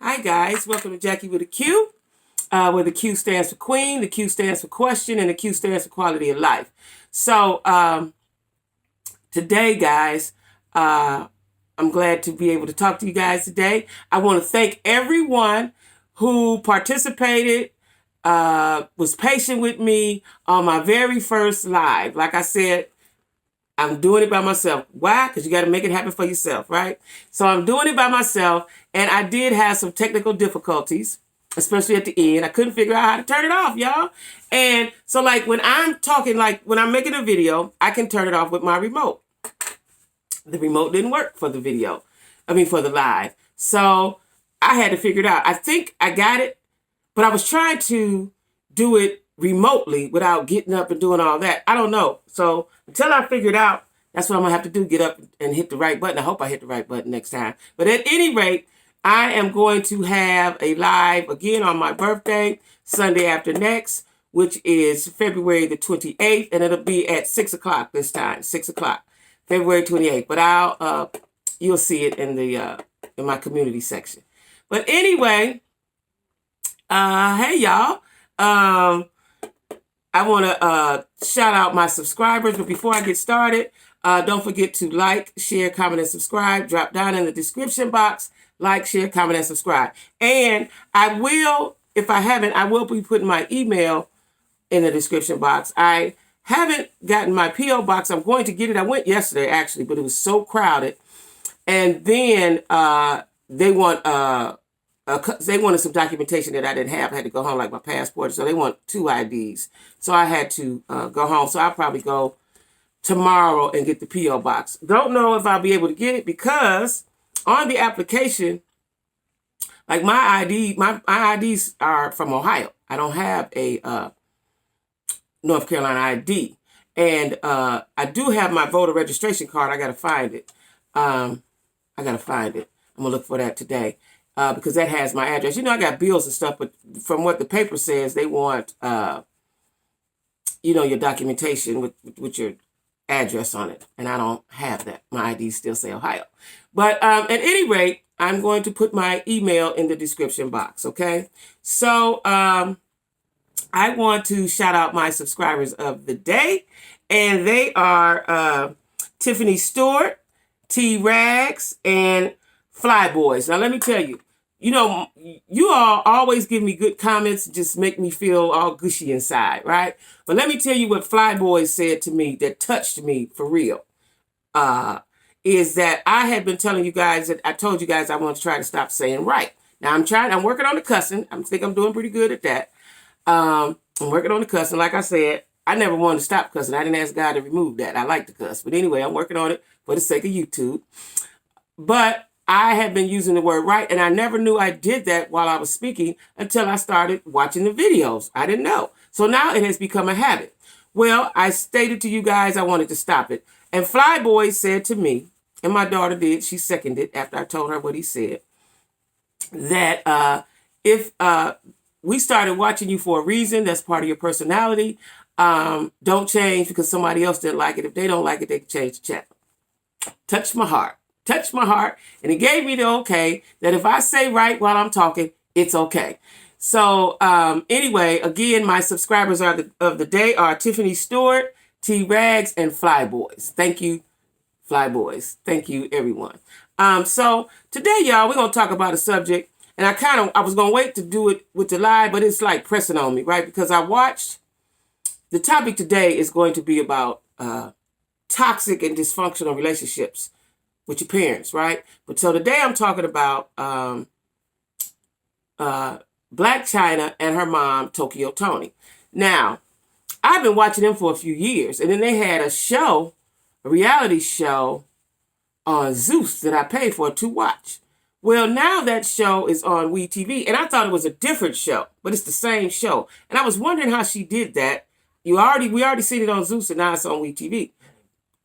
Hi guys, welcome to Jackie with a Q, where the Q stands for Queen, the Q stands for Question, and the Q stands for Quality of Life. So today, guys, I'm glad to be able to talk to you guys today. I want to thank everyone who participated, was patient with me on my very first live. Like I said, I'm doing it by myself. Why? Because you got to make it happen for yourself, right? So I'm doing it by myself, and I did have some technical difficulties, especially at the end. I couldn't figure out how to turn it off, y'all. And so, like, when I'm talking, like, when I'm making a video, I can turn it off with my remote. The remote didn't work for the video. For the live. So I had to figure it out. I think I got it, but I was trying to do it remotely without getting up and doing all that. I don't know. So until I figure it out, that's what I'm going to have to do, get up and hit the right button. I hope I hit the right button next time. But at any rate, I am going to have a live again on my birthday, Sunday after next, which is February the 28th, and it'll be at 6 o'clock this time, 6 o'clock, February 28th. But you'll see it in the in my community section. But anyway, hey y'all. I want to shout out my subscribers, but before I get started, don't forget to like, share, comment, and subscribe. Drop down in the description box, like, share, comment, and subscribe. And I will, if I haven't, I will be putting my email in the description box. I haven't gotten my P.O. box. I'm going to get it. I went yesterday, actually, but it was so crowded. And then they wanted some documentation that I didn't have. I had to go home, like my passport. So they want 2 IDs. So I had to go home. So I'll probably go tomorrow and get the P.O. box. Don't know if I'll be able to get it because on the application, like my IDs are from Ohio. I don't have a North Carolina ID. And I do have my voter registration card. I got to find it. I'm going to look for that today. Because that has my address. You know, I got bills and stuff, but from what the paper says, they want, your documentation with your address on it. And I don't have that. My ID still say Ohio. But at any rate, I'm going to put my email in the description box, okay? So I want to shout out my subscribers of the day. And they are Tiffany Stewart, T. Rags, and Fly Boys. Now, let me tell you, you all always give me good comments, just make me feel all gushy inside, right? But let me tell you what Fly Boys said to me that touched me for real. Is that I had been telling you guys that I told you guys I want to try to stop saying right. Now, I'm working on the cussing. I think I'm doing pretty good at that. I'm working on the cussing. Like I said, I never wanted to stop cussing. I didn't ask God to remove that. I like to cuss. But anyway, I'm working on it for the sake of YouTube. But I have been using the word right, and I never knew I did that while I was speaking until I started watching the videos. I didn't know. So now it has become a habit. Well, I stated to you guys I wanted to stop it. And Fly Boy said to me, and my daughter did, she seconded after I told her what he said, that if we started watching you for a reason, that's part of your personality, don't change because somebody else didn't like it. If they don't like it, they can change the channel. Touched my heart, and it gave me the okay that if I say right while I'm talking, it's okay. So anyway, again, my subscribers of the day are Tiffany Stewart, T. Rags, and Fly Boys. Thank you, Fly Boys. Thank you, everyone. So today, y'all, we're going to talk about a subject, and I was going to wait to do it with the live, but it's like pressing on me, right? Because I watched, the topic today is going to be about toxic and dysfunctional relationships with your parents, right? But so today I'm talking about Blac Chyna and her mom, Toni. Now, I've been watching them for a few years, and then they had a reality show on Zeus that I paid for to watch. Well, now that show is on WeTV, and I thought it was a different show, but it's the same show. And I was wondering how she did that. We already seen it on Zeus, and now it's on WeTV.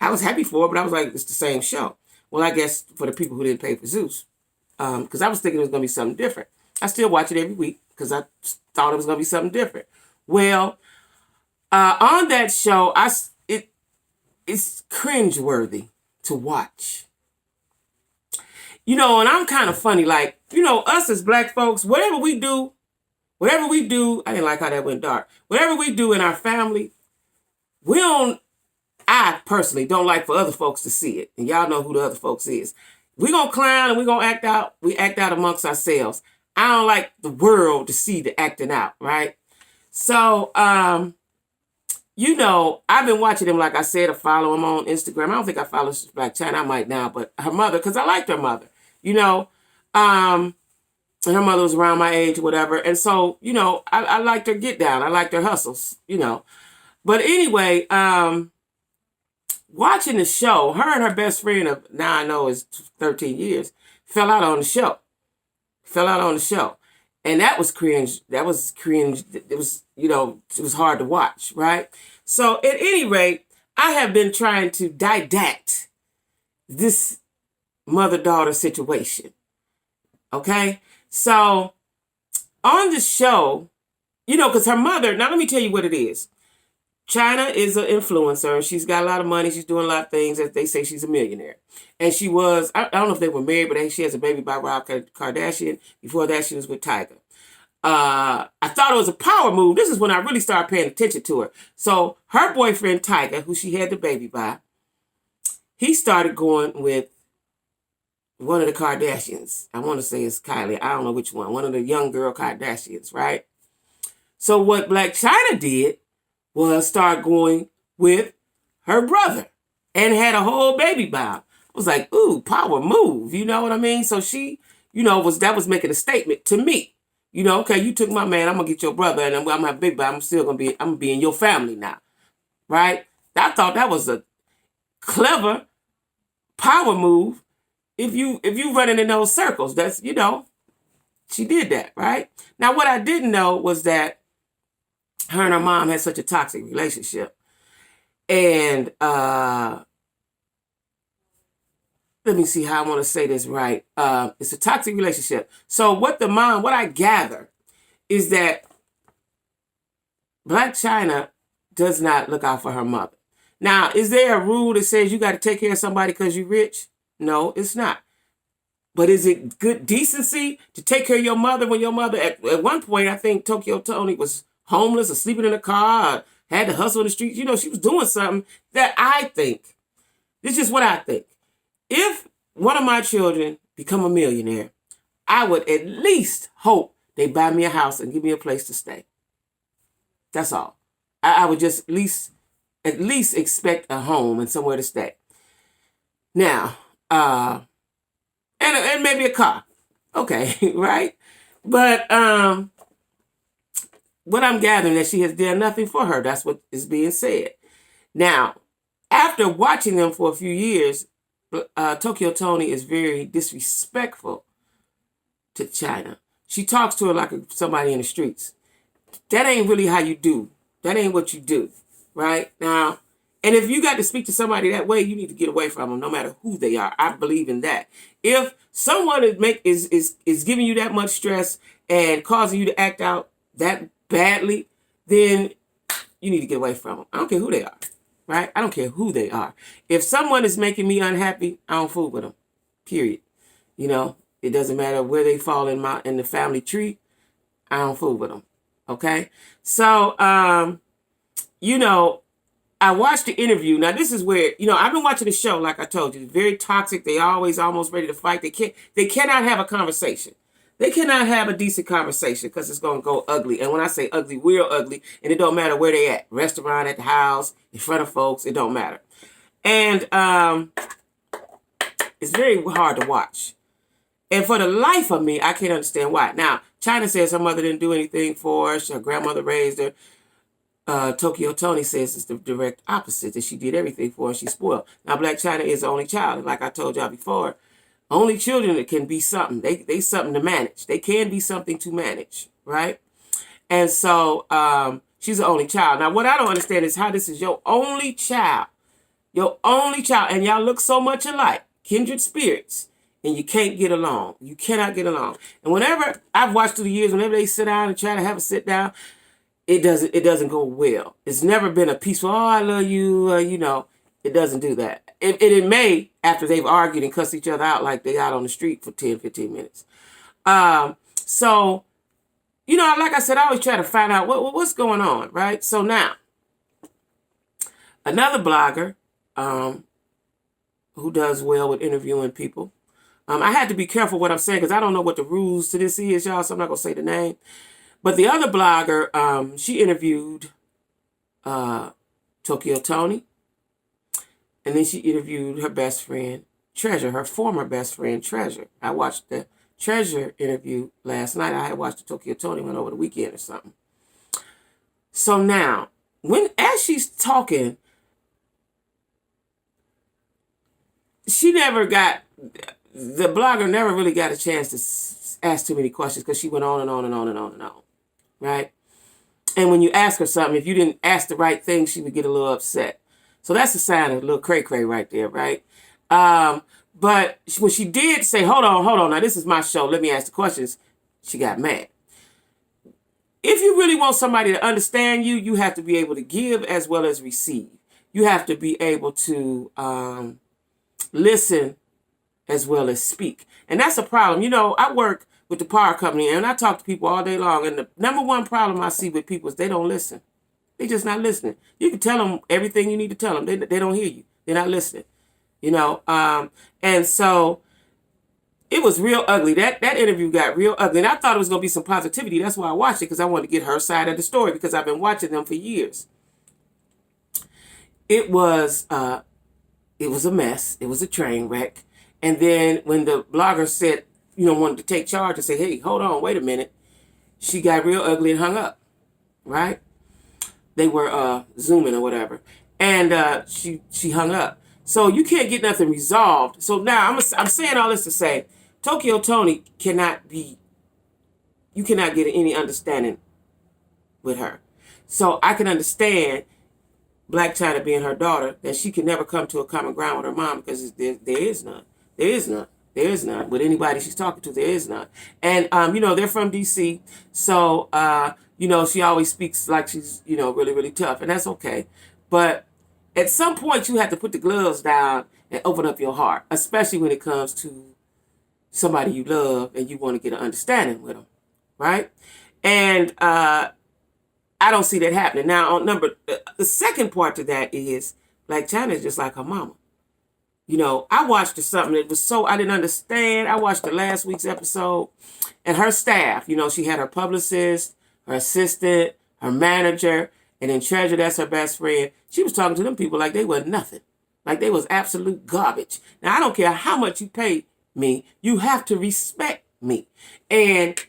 I was happy for it, but I was like, it's the same show. Well, I guess for the people who didn't pay for Zeus, because I was thinking it was going to be something different. I still watch it every week because I thought it was going to be something different. Well, on that show, it's cringeworthy to watch. And I'm kind of funny. Like, us as black folks, whatever we do, I didn't like how that went dark. Whatever we do in our family, I personally don't like for other folks to see it. And y'all know who the other folks is. We're going to clown and we're going to act out. We act out amongst ourselves. I don't like the world to see the acting out, right? So, I've been watching him, like I said, I follow him on Instagram. I don't think I follow Blac Chyna. I might now, but her mother, because I liked her mother, and her mother was around my age or whatever. And so, I liked her get down. I liked her hustles, But anyway, watching the show, her and her best friend of now I know is 13 years, fell out on the show. And that was cringe. It was, it was hard to watch, right? So at any rate, I have been trying to dissect this mother-daughter situation. Okay? So on the show, because her mother, now let me tell you what it is. Chyna is an influencer. She's got a lot of money. She's doing a lot of things. As they say, she's a millionaire. And she was, I don't know if they were married, but she has a baby by Rob Kardashian. Before that, she was with Tyga. I thought it was a power move. This is when I really started paying attention to her. So her boyfriend, Tyga, who she had the baby by, he started going with one of the Kardashians. I want to say it's Kylie. I don't know which one. One of the young girl Kardashians, right? So what Blac Chyna did was start going with her brother and had a whole baby by him. I was like, ooh, power move. You know what I mean? So she, was making a statement to me. Okay, you took my man, I'm going to get your brother, and I'm going to have a baby, but I'm going to be in your family now. Right? I thought that was a clever power move. If you running in those circles, that's, she did that, right? Now, what I didn't know was that her and her mom had such a toxic relationship. And let me see how I want to say this right. It's a toxic relationship. So what I gather is that Blac Chyna does not look out for her mother. Now, is there a rule that says you got to take care of somebody because you're rich? No, it's not. But is it good decency to take care of your mother when your mother, at one point, I think Toni was homeless or sleeping in a car, or had to hustle in the streets. She was doing something that I think, this is what I think. If one of my children become a millionaire, I would at least hope they buy me a house and give me a place to stay. That's all. I would just at least expect a home and somewhere to stay. Now, and maybe a car. Okay, right? But what I'm gathering that she has done nothing for her. That's what is being said. Now, after watching them for a few years, Toni is very disrespectful to Chyna. She talks to her like somebody in the streets. That ain't really how you do. That ain't what you do, right? Now, and if you got to speak to somebody that way, you need to get away from them, no matter who they are. I believe in that. If someone is giving you that much stress and causing you to act out that badly, then you need to get away from them. I don't care who they are, right? I don't care who they are. If someone is making me unhappy, I don't fool with them, period. It doesn't matter where they fall in the family tree. I don't fool with them, okay? So, I watched the interview. Now, this is where, I've been watching the show, like I told you. It's very toxic. They always almost ready to fight. They cannot have a conversation. They cannot have a decent conversation because it's going to go ugly. And when I say ugly, real ugly, and it don't matter where they at. Restaurant, at the house, in front of folks, it don't matter. And it's very hard to watch. And for the life of me, I can't understand why. Now, Chyna says her mother didn't do anything for her. Her grandmother raised her. Toni says it's the direct opposite, that she did everything for her. She's spoiled. Now, Blac Chyna is the only child. And like I told y'all before, only children that can be something. They something to manage. They can be something to manage, right? And so she's the only child. Now, what I don't understand is how this is your only child. Your only child. And y'all look so much alike. Kindred spirits. And you can't get along. You cannot get along. And whenever I've watched through the years, whenever they sit down and try to have a sit down, it doesn't go well. It's never been a peaceful, oh, I love you, it doesn't do that. it may, after they've argued and cussed each other out like they out on the street for 10, 15 minutes. So, like I said, I always try to find out what's going on, right? So now, another blogger who does well with interviewing people. I had to be careful what I'm saying because I don't know what the rules to this is, y'all, so I'm not going to say the name. But the other blogger, she interviewed Toni, and then she interviewed her best friend, Treasure, her former best friend, Treasure. I watched the Treasure interview last night. I had watched the Toni one over the weekend or something. So now, as she's talking, the blogger never really got a chance to ask too many questions because she went on and on and on and on and on, right? And when you ask her something, if you didn't ask the right thing, she would get a little upset. So that's a sign of a little cray-cray right there, right? But when she did say, hold on, now this is my show, let me ask the questions, she got mad. If you really want somebody to understand you, you have to be able to give as well as receive. You have to be able to listen as well as speak. And that's a problem. I work with the power company and I talk to people all day long. And the number one problem I see with people is they don't listen. They're just not listening. You can tell them everything you need to tell them. They don't hear you. They're not listening. And so it was real ugly. That interview got real ugly. And I thought it was going to be some positivity. That's why I watched it, because I wanted to get her side of the story, because I've been watching them for years. It was a mess. It was a train wreck. And then when the blogger said, wanted to take charge and say, hey, hold on, wait a minute, she got real ugly and hung up, right? They were Zooming or whatever. And she hung up. So you can't get nothing resolved. So now I'm saying all this to say, Toni you cannot get any understanding with her. So I can understand Blac Chyna being her daughter, that she can never come to a common ground with her mom, because there is none. There is none. There is none. With anybody she's talking to, there is none. And, they're from D.C., so, she always speaks like she's, really, really tough, and that's okay. But at some point, you have to put the gloves down and open up your heart, especially when it comes to somebody you love and you want to get an understanding with them, right? And I don't see that happening. Now, the second part to that is, Blac Chyna is just like her mama. I watched something that was I didn't understand. I watched the last week's episode, and her staff, she had her publicist, her assistant, her manager, and then Treasure, that's her best friend. She was talking to them people like they were nothing. Like they was absolute garbage. Now, I don't care how much you pay me. You have to respect me. And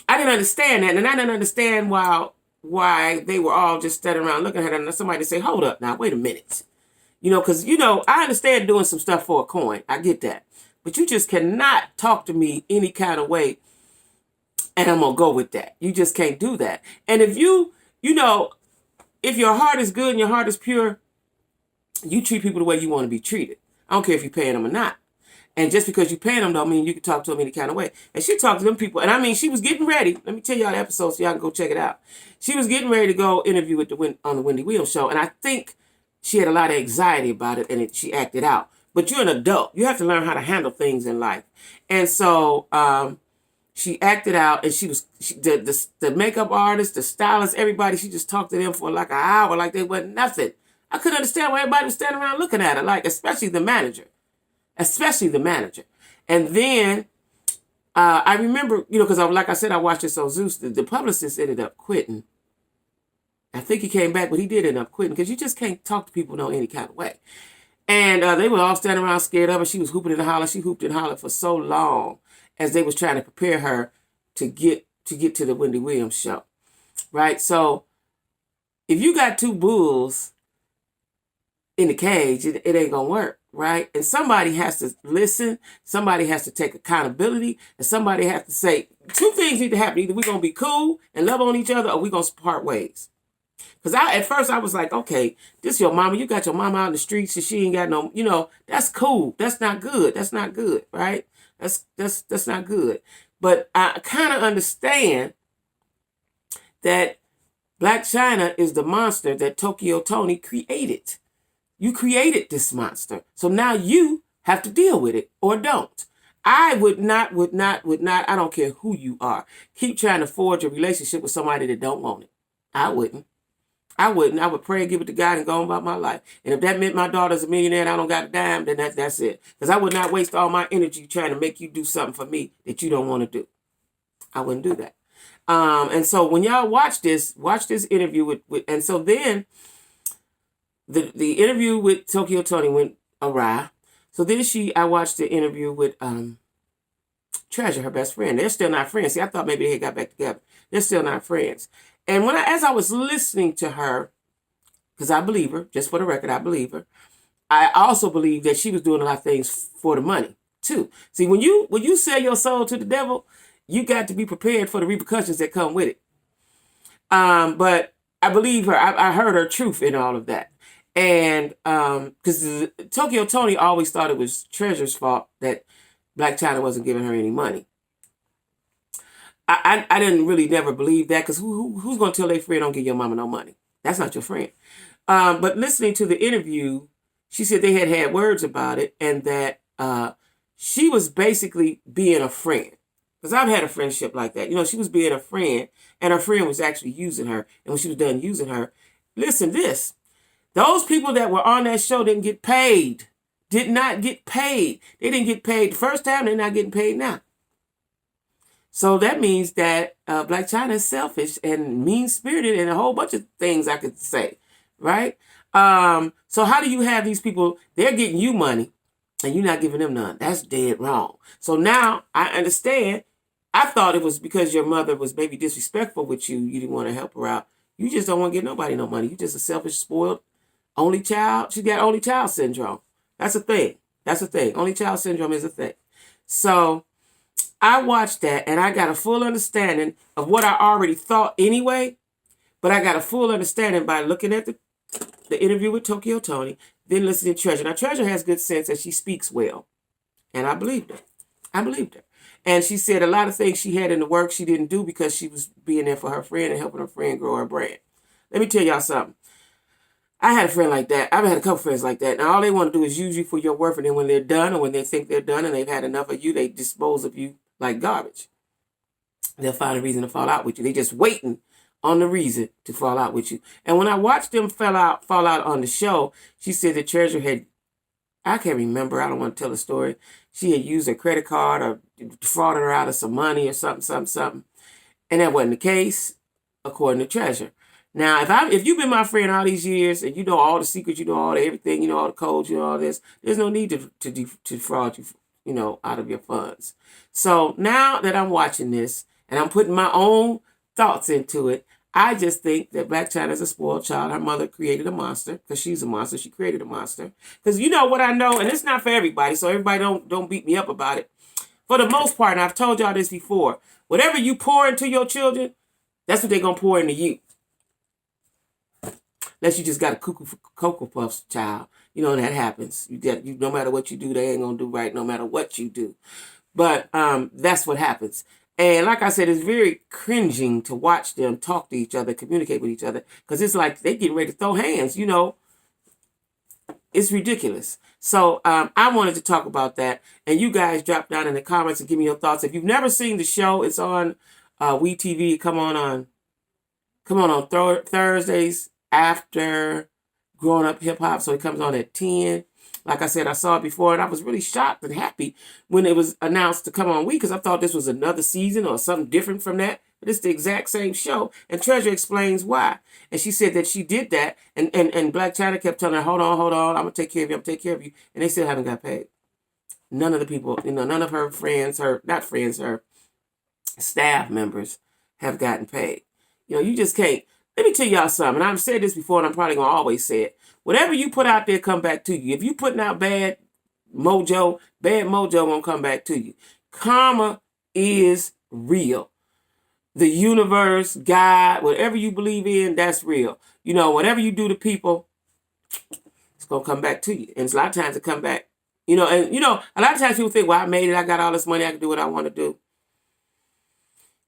I didn't understand that. And I didn't understand why they were all just standing around looking at her, and somebody say, hold up now, wait a minute. Because, I understand doing some stuff for a coin. I get that. But you just cannot talk to me any kind of way, and I'm going to go with that. You just can't do that. And if if your heart is good and your heart is pure, you treat people the way you want to be treated. I don't care if you're paying them or not. And just because you're paying them don't mean you can talk to them any kind of way. And she talked to them people. And she was getting ready. Let me tell y'all the episode so y'all can go check it out. She was getting ready to go interview on the Wendy Williams show. And I think she had a lot of anxiety about it, and she acted out. But you're an adult. You have to learn how to handle things in life. And so she acted out, and the makeup artist, the stylist, everybody, she just talked to them for like an hour like they wasn't nothing. I couldn't understand why everybody was standing around looking at her, like, especially the manager. And then I remember, because like I said, I watched this on Zeus, the publicist ended up quitting. I think he came back, but he did end up quitting, because you just can't talk to people no any kind of way. And they were all standing around scared of her. She was hooping and hollering. She hooped and hollered for so long as they was trying to prepare her to get to the Wendy Williams show, right? So if you got two bulls in the cage, it ain't gonna work, right? And somebody has to listen. Somebody has to take accountability, and somebody has to say, two things need to happen. Either we're gonna be cool and love on each other, or we're gonna part ways. Because at first I was like, okay, this your mama. You got your mama out in the streets and she ain't got no, that's cool. That's not good. That's not good, right? That's not good. But I kind of understand that Blac Chyna is the monster that Toni created. You created this monster. So now you have to deal with it or don't. I would not, I don't care who you are, keep trying to forge a relationship with somebody that don't want it. I wouldn't. I would pray and give it to God and go on about my life. And if that meant my daughter's a millionaire and I don't got a dime, then that's it. Because I would not waste all my energy trying to make you do something for me that you don't want to do. I wouldn't do that. And so when y'all watch this interview with and so then the interview with Tokyo Toni went awry. So then I watched the interview with Treasure, her best friend. They're still not friends. See, I thought maybe they had got back together. They're still not friends. And as I was listening to her, because I believe her, just for the record, I believe her. I also believe that she was doing a lot of things for the money too. See, when you sell your soul to the devil, you got to be prepared for the repercussions that come with it. But I believe her. I heard her truth in all of that. And because Tokyo Toni always thought it was Treasure's fault that Blac Chyna wasn't giving her any money. I didn't really never believe that, because who's going to tell their friend don't give your mama no money? That's not your friend. But listening to the interview, she said they had words about it, and that she was basically being a friend. Because I've had a friendship like that. You know, she was being a friend, and her friend was actually using her. And when she was done using her, listen, those people that were on that show didn't get paid. Did not get paid. They didn't get paid the first time. They're not getting paid now. So that means that Blac Chyna is selfish and mean-spirited and a whole bunch of things I could say, right? So how do you have these people, they're getting you money and you're not giving them none? That's dead wrong. So now I understand. I thought it was because your mother was maybe disrespectful with you. You didn't want to help her out. You just don't want to give nobody no money. You just a selfish, spoiled, only child. She got only child syndrome. That's a thing. That's a thing. Only child syndrome is a thing. So I watched that and I got a full understanding of what I already thought anyway, but I got a full understanding by looking at the interview with Tokyo Toni, then listening to Treasure. Now, Treasure has good sense and she speaks well, and I believed her. I believed her. And she said a lot of things she had in the work she didn't do because she was being there for her friend and helping her friend grow her brand. Let me tell y'all something. I had a friend like that. I've had a couple friends like that. Now, all they want to do is use you for your worth, and then when they're done or when they think they're done and they've had enough of you, they dispose of you like garbage. They'll find a reason to fall out with you. They're just waiting on the reason to fall out with you. And when I watched them fall out on the show, she said that Treasure had, I can't remember, I don't want to tell the story. She had used her credit card or defrauded her out of some money or something. And that wasn't the case, according to Treasure. Now, if you've been my friend all these years and you know all the secrets, you know all the everything, you know all the codes, you know all this, there's no need to defraud you, you know, out of your funds. So now that I'm watching this and I'm putting my own thoughts into it, I just think that Blac Chyna is a spoiled child. Her mother created a monster because she's a monster. She created a monster. Because you know what I know, and it's not for everybody, so everybody don't beat me up about it. For the most part, and I've told y'all this before, whatever you pour into your children, that's what they're going to pour into you. Unless you just got a cuckoo for Cocoa Puffs child. You know, that happens. No matter what you do, they ain't going to do right no matter what you do. But that's what happens. And like I said, it's very cringing to watch them talk to each other, communicate with each other, because it's like they getting ready to throw hands, you know. It's ridiculous. So I wanted to talk about that. And you guys drop down in the comments and give me your thoughts. If you've never seen the show, it's on WeTV. Come on Thursdays after Growing Up Hip Hop. So it comes on at 10. Like I said, I saw it before, and I was really shocked and happy when it was announced to come on We, because I thought this was another season or something different from that. But it's the exact same show, and Treasure explains why. And she said that she did that, and Blac Chyna kept telling her, hold on, I'm going to take care of you, and they still haven't got paid. None of the people, you know, none of her friends, her staff members have gotten paid. You know, you just can't. Let me tell y'all something, and I've said this before, and I'm probably going to always say it. Whatever you put out there come back to you. If you putting out bad mojo won't come back to you. Karma is real. The universe, God, whatever you believe in, that's real. You know, whatever you do to people, it's going to come back to you. And a lot of times it come back. You know, and you know, a lot of times people think, well, I made it, I got all this money, I can do what I want to do.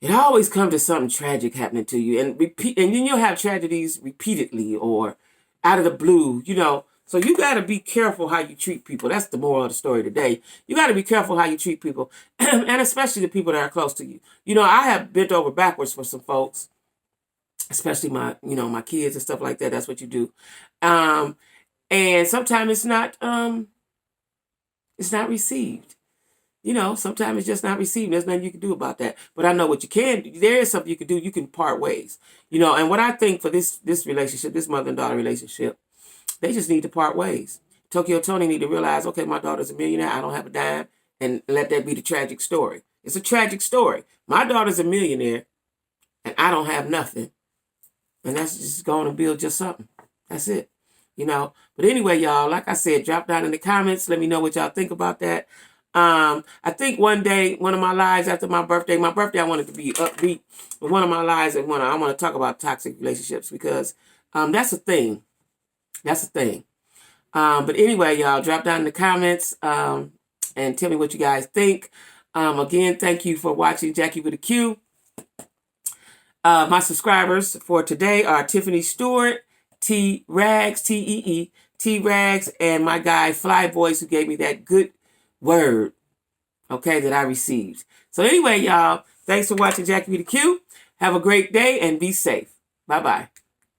It always comes to something tragic happening to you. And then you'll have tragedies repeatedly or out of the blue. You know, So you got to be careful how you treat people. That's the moral of the story today. You got to be careful how you treat people, and especially the people that are close to you. You know, I have bent over backwards for some folks, especially my, my kids and stuff like that. That's what you do. And sometimes it's not received. Sometimes it's just not received. There's nothing you can do about that. But I know what you can do. There is something you can do. You can part ways. And what I think for this relationship, this mother and daughter relationship, they just need to part ways. Toni need to realize, okay, my daughter's a millionaire. I don't have a dime. And let that be the tragic story. It's a tragic story. My daughter's a millionaire and I don't have nothing. And that's just going to build just something. That's it. But anyway, y'all, like I said, drop down in the comments. Let me know what y'all think about that. I think one day, one of my lives after my birthday, I wanted to be upbeat. But one of my lives, I want to talk about toxic relationships because that's a thing. That's a thing. But anyway, y'all, drop down in the comments and tell me what you guys think. Again, thank you for watching Jacquie with a Q. My subscribers for today are Tiffany Stewart, T-Rags, T-E-E, T-Rags, and my guy Fly Boys, who gave me that good word, okay, that I received. So anyway, y'all, thanks for watching Jacquie with a Q. Have a great day and be safe. Bye-bye.